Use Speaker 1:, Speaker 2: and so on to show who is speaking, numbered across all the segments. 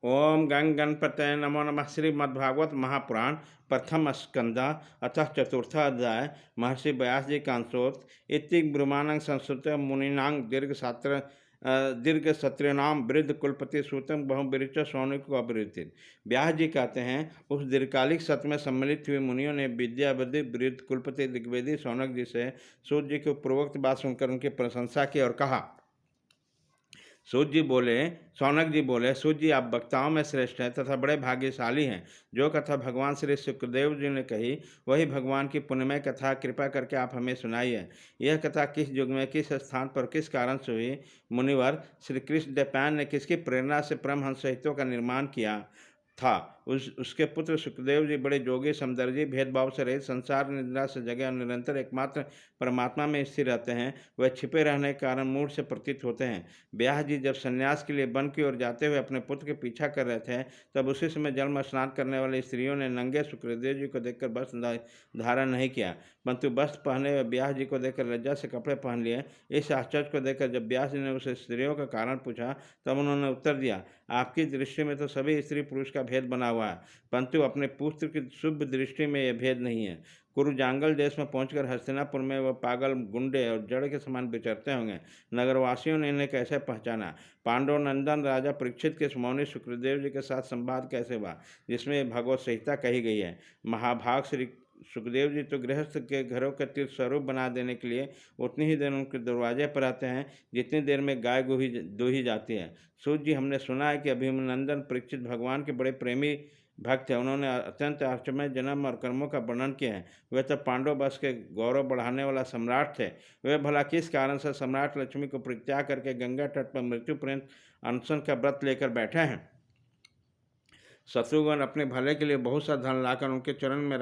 Speaker 1: ओम गंग गणपतये नमो नमः। श्रीमद्भागवत महापुराण प्रथम स्कंदा अतः चतुर्थ अध्याय। महर्षि व्यास जी कांसोत इति ब्रह्मांड संस्कृत मुनीनांग दीर्घ सत्रेणाम वृद्ध कुलपति सूतम बहुवृक्ष सौनिक को अपरिचित। व्यास जी कहते हैं, उस दीर्घकालिक सत्र में सम्मिलित हुए मुनियों ने विद्यावधि वृद्ध कुलपति ऋग्वेदी सौनक जी से सूत जी को पूर्वोक्त बात सुनकर उनकी प्रशंसा की और कहा। सौनक जी बोले, सूत जी आप वक्ताओं में श्रेष्ठ हैं तथा बड़े भाग्यशाली हैं। जो कथा भगवान श्री सुखदेव जी ने कही वही भगवान की पुण्यमय कथा, कृपा करके आप हमें सुनाइए। यह कथा किस युग में, किस स्थान पर, किस कारण से हुई? मुनिवर, श्री कृष्ण द्वैपायन ने किसकी प्रेरणा से परमहंस सहितों का निर्माण किया था? उसके पुत्र सुखदेव जी बड़े जोगी, समदर्जी, भेदभाव से रहित, संसार निद्रा से जगे और निरंतर एकमात्र परमात्मा में स्थिर रहते हैं। वह छिपे रहने के कारण मूढ़ से प्रतीत होते हैं। व्यास जी जब संन्यास के लिए वन की ओर जाते हुए अपने पुत्र के पीछा कर रहे थे, तब उसी समय जल में स्नान करने वाली स्त्रियों ने नंगे सुखदेव जी को देखकर वस्त्र धारण नहीं किया, परंतु वस्त्र पहने हुए व्यास जी को देखकर लज्जा से कपड़े पहन लिए। इस आश्चर्य को देखकर जब व्यास जी ने उसे स्त्रियों का कारण पूछा, तब उन्होंने उत्तर दिया, आपकी दृष्टि में तो सभी स्त्री पुरुष का भेद बना हुआ है, परंतु अपने पुत्र की शुभ दृष्टि में यह भेद नहीं है। कुरुजांगल देश में पहुंचकर हस्तिनापुर में वह पागल, गुंडे और जड़ के समान विचरते होंगे। नगरवासियों ने इन्हें कैसे पहचाना? पांडव नंदन राजा परीक्षित के मौनी सुखदेव जी के साथ संवाद कैसे हुआ, जिसमें भगवत संहिता कही गई है। महाभाग श्री सुखदेव जी तो गृहस्थ के घरों का तीर्थ स्वरूप बना देने के लिए उतनी ही देर उनके दरवाजे पर आते हैं जितनी देर में गाय दूही जाती है। सूत जी, हमने सुना है कि अभिनंदन परीक्षित भगवान के बड़े प्रेमी भक्त है। उन्होंने अत्यंत आश्चर्यमय जन्म और कर्मों का वर्णन किया है। वे तो पांडव वंश के गौरव बढ़ाने वाला सम्राट थे। वे भला किस कारण से सम्राट लक्ष्मी को परित्याग करके गंगा तट पर मृत्यु पर्यंत अनशन का व्रत लेकर बैठे हैं? शत्रुघ्न अपने भले के लिए बहुत सा धन लाकर उनके चरण में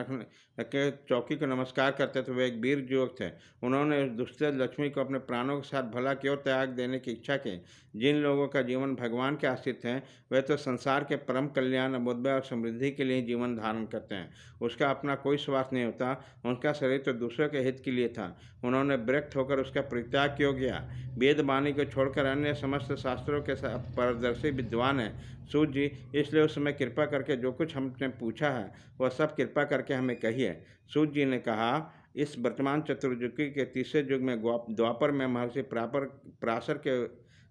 Speaker 1: रखे चौकी को नमस्कार करते थे। वे एक वीर युवक थे। उन्होंने उस दुष्ट लक्ष्मी को अपने प्राणों के साथ भला क्यों त्याग देने की इच्छा की? जिन लोगों का जीवन भगवान के आश्रित है, वे तो संसार के परम कल्याण, अभ्युदय और समृद्धि के लिए जीवन धारण करते हैं। उसका अपना कोई स्वार्थ नहीं होता। उनका शरीर तो दूसरों के हित के लिए था। उन्होंने विरक्त होकर उसका परित्याग क्यों किया? वेद वाणी को छोड़कर अन्य समस्त शास्त्रों के पारदर्शी विद्वान हैं सूत जी, इसलिए उस समय कृपा करके जो कुछ हमने पूछा है वह सब कृपा करके हमें कहिए। सूत जी ने कहा, इस वर्तमान चतुर्युगी के तीसरे युग में द्वापर में महर्षि पराशर के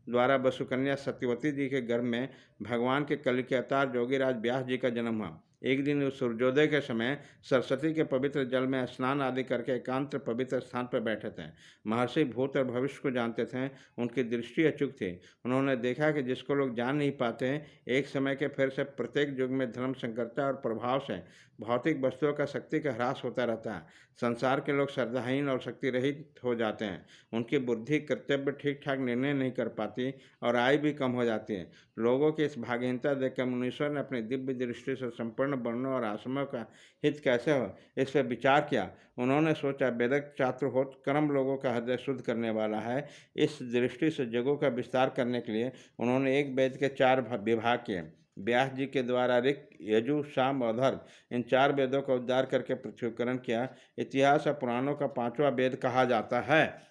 Speaker 1: द्वारा वसुकन्या सत्यवती जी के गर्भ में भगवान के कल के अवतार जोगीराज व्यास जी का जन्म हुआ। एक दिन उस सूर्योदय के समय सरस्वती के पवित्र जल में स्नान आदि करके एकांत पवित्र स्थान पर बैठे थे। महर्षि भूत और भविष्य को जानते थे। उनकी दृष्टि अचूक थी। उन्होंने देखा कि जिसको लोग जान नहीं पाते, एक समय के फिर से प्रत्येक युग में धर्म संकरता और प्रभाव से भौतिक वस्तुओं का शक्ति का ह्रास होता रहता है। संसार के लोग श्रद्धाहीन और शक्ति रहित हो जाते हैं। उनकी बुद्धि कर्तव्य ठीक ठाक निर्णय नहीं कर पाती और आयु भी कम हो जाती है। लोगों की इस भाग्यहीनता देखकर मुनीश्वर ने अपनी दिव्य दृष्टि से संपूर्ण वर्णों और आश्रमों का हित कैसे हो, इस पर विचार किया। उन्होंने सोचा, वेदक छात्र हो, कर्म लोगों का हृदय शुद्ध करने वाला है। इस दृष्टि से जगों का विस्तार करने के लिए उन्होंने एक वेद के 4 विभाग किए। व्यास जी के द्वारा ऋक, यजु, साम और अथर्व, इन 4 वेदों का उद्धार करके पृथ्वीकरण किया। इतिहास और पुराणों का 5वां वेद कहा जाता है।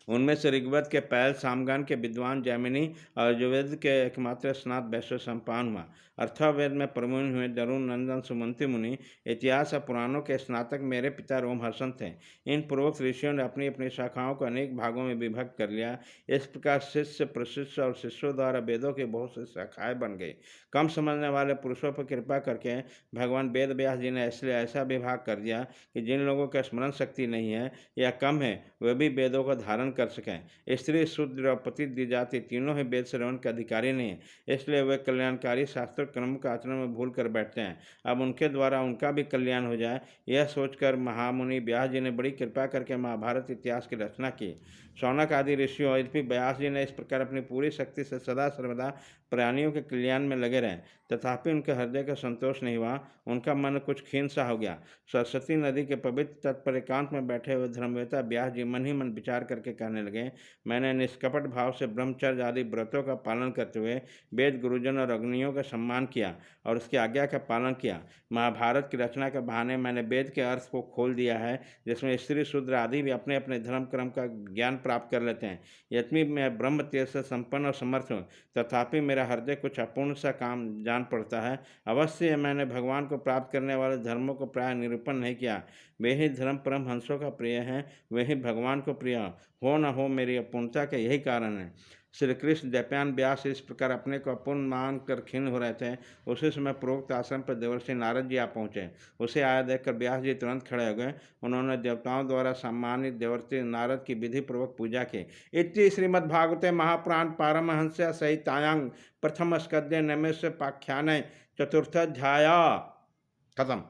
Speaker 1: उनमें से ऋग्वेद के पैल, सामगान के विद्वान जैमिनी और यजुर्वेद के एकमात्र स्नात वैश्व संपान हुआ। अर्थावेद में प्रवीण हुए दरुण नंदन सुमंति मुनि, इतिहास और पुराणों के स्नातक मेरे पिता रोमहर्षण थे। इन पूर्वोक्त ऋषियों ने अपनी अपनी शाखाओं को अनेक भागों में विभक्त कर लिया। इस प्रकार शिष्य, प्रशिष्य और शिष्यों द्वारा वेदों की बहुत सी शाखाएं बन गई। कम समझने वाले पुरुषों पर कृपा करके भगवान वेद व्यास जी ने इसलिए ऐसा विभाग कर दिया कि जिन लोगों की स्मरण शक्ति नहीं है या कम है, वे भी वेदों को धारण कर सकें। स्त्री, शूद्र और पतित दी जाति तीनों ही वेद श्रवण के अधिकारी नहीं है, इसलिए वे कल्याणकारी शास्त्र कर्म का आचरण में भूल कर बैठते हैं। अब उनके द्वारा उनका भी कल्याण हो जाए, यह सोचकर महामुनि व्यास जी ने बड़ी कृपा करके महाभारत इतिहास की रचना की। शौनक आदि ऋषियों यद्यपि व्यास जी ने इस प्रकार अपनी पूरी शक्ति से सदा सर्वदा प्राणियों के कल्याण में लगे रहे, तथापि उनके हृदय का संतोष नहीं हुआ। उनका मन कुछ क्षीण सा हो गया। सरस्वती नदी के पवित्र तट पर एकांत में बैठे हुए धर्मवेता व्यास जी मन ही मन विचार करके कहने लगे, मैंने निष्कपट भाव से ब्रह्मचर्य आदि व्रतों का पालन करते हुए वेद, गुरुजन और अग्नियों का सम्मान किया और उसकी आज्ञा का पालन किया। महाभारत की रचना के बहाने मैंने वेद के अर्थ को खोल दिया है, जिसमें स्त्री, शूद्र आदि भी अपने अपने धर्म कर्म का ज्ञान प्राप्त कर लेते हैं। यद्यपि मैं ब्रह्म तेज से संपन्न और समर्थ हूँ, तथापि मेरा हृदय कुछ अपूर्ण सा काम जान पड़ता है। अवश्य मैंने भगवान को प्राप्त करने वाले धर्मों को प्राय निरूपण नहीं किया। वे ही धर्म परमहंसों का प्रिय हैं, वे ही भगवान को प्रिय हो न हो मेरी अपूर्णता का यही कारण है। श्री कृष्ण दैत्यायन व्यास इस प्रकार अपने को अपूर्ण मान कर खिन्न हो रहे थे। उसी समय प्रोक्त आश्रम पर देवर्षि नारद जी आ पहुँचे। उसे आया देखकर व्यास जी तुरंत खड़े हो गए। उन्होंने देवताओं द्वारा सम्मानित देवर्षि नारद की विधि पूर्वक पूजा की। इति श्रीमद्भागवते महापुराण पारमहंस सहितायां प्रथम स्कंदे नैमिष पाख्याने चतुर्थाध्याय खत्म।